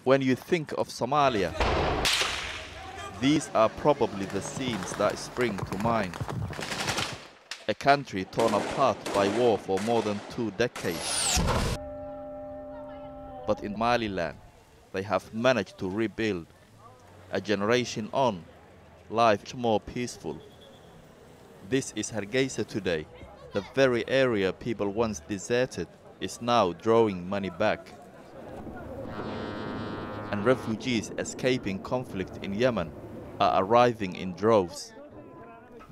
When you think of Somalia, these are probably the scenes that spring to mind. A country torn apart by war for more than 2 decades. But in Somaliland, they have managed to rebuild. A generation on, life is more peaceful. This is Hargeisa today. The very area people once deserted is now drawing money back. And refugees escaping conflict in Yemen are arriving in droves.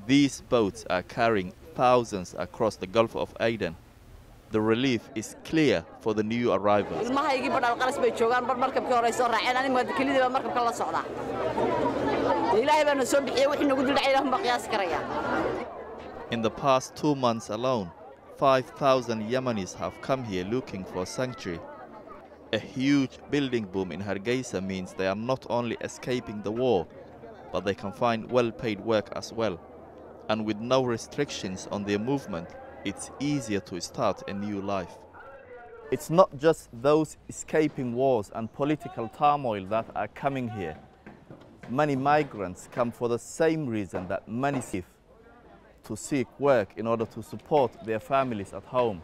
These boats are carrying thousands across the Gulf of Aden. The relief is clear for the new arrivals. In the past 2 months alone, 5,000 Yemenis have come here looking for sanctuary. A huge building boom in Hargeisa means they are not only escaping the war, but they can find well-paid work as well. And with no restrictions on their movement, it's easier to start a new life. It's not just those escaping wars and political turmoil that are coming here. Many migrants come for the same reason that many leave, to seek work in order to support their families at home.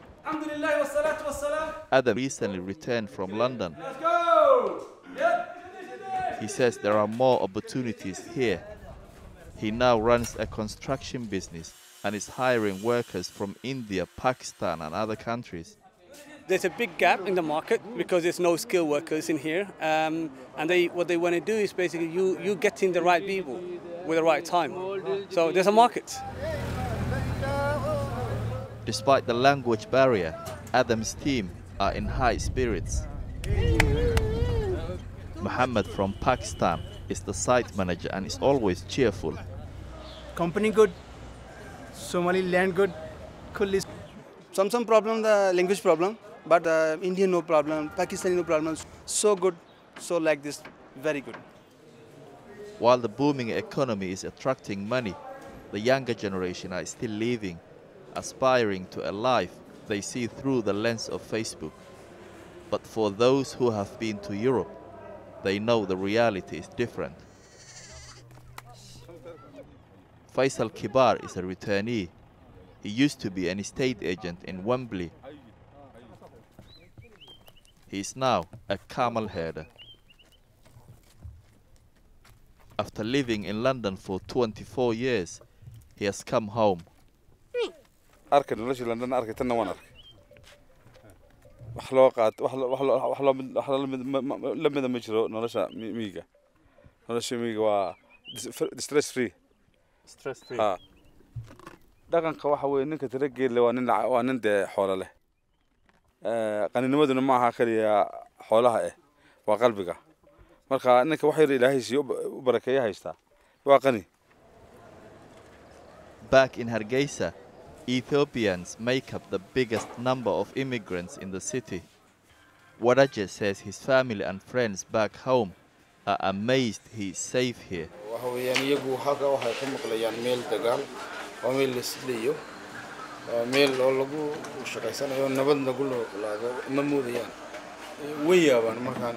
Adam recently returned from London. He says there are more opportunities here. He now runs a construction business and is hiring workers from India, Pakistan and other countries. There's a big gap in the market because there's no skilled workers in here. And what they want to do is basically you getting the right people with the right time. So there's a market. Despite the language barrier, Adam's team are in high spirits. Muhammad from Pakistan is the site manager and is always cheerful. Company good, Somaliland good, Some problem, the language problem, but Indian no problem, Pakistani no problem. So good, so like this, very good. While the booming economy is attracting money, the younger generation are still leaving, aspiring to a life they see through the lens of Facebook. But for those who have been to Europe, they know the reality is different. Faisal Kibar is a returnee. He used to be an estate agent in Wembley. He is now a camel herder. After living in London for 24 years, he has come home. Stress free. Stress free. dhaqanka waxa weeye ninka tirageelle waa nin de xoolo leh qaninimaduna ma aha kaliya xoolaha waa qalbiga marka ninka wax yar Ilaahay si u barakeeyo haysta waa qani. Back in Hargeisa, Ethiopians make up the biggest number of immigrants in the city. Wadaje says his family and friends back home are amazed he is safe here. وميل لسليو ميل أولو شقيسان يوم نبض نقول لا نموديان ويا بان مكان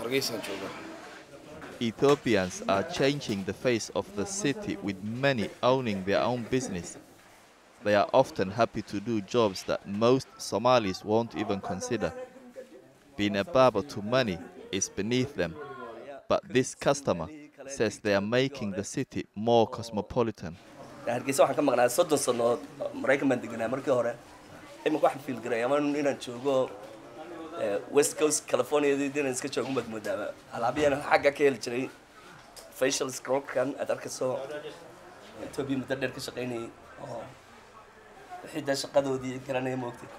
هرجيسان شوفه. Ethiopians are changing the face of the city with many owning their own business. They are often happy to do jobs that most Somalis won't even consider. Being a barber to money is beneath them. But this customer says they are making the city more cosmopolitan. Hargeysa waxaan ka maqnaa 30 sano Mareykan baan deganaa markii hore imika waxaan feel garay ama inaan joogo West Coast California inaan iska joogo madmudaaba alaabiyana xagga ka heli jiray facial scrub kan aad arkayso Ethiopia muddo dheer ka shaqeynay oo wixii shaqadoodii garanay moogtay.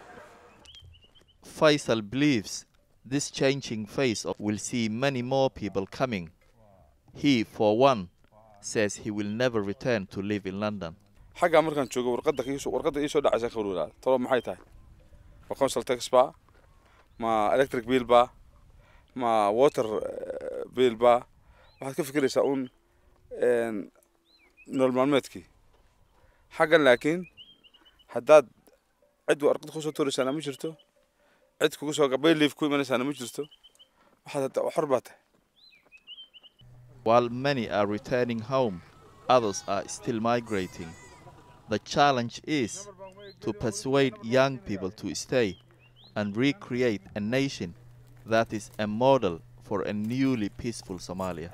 Faisal believes this changing face will see many more people coming. He, for one, says he will never return to live in London. xagga markaan joogo warqadda ii soo dhacaysa khawruulaal tolo maxay tahay ma council tax ba ma electric bill ba ma water bill ba waxaad ka fikiraysaa nolol maalmeedkii xagga laakiin haddaad cid warqad ku soo tuuraysaana ma jirto cid kugu soo gabay leave ku imanaysaana ma jirto waxaad xor baa tahay. While many are returning home, others are still migrating. The challenge is to persuade young people to stay and recreate a nation that is a model for a newly peaceful Somalia.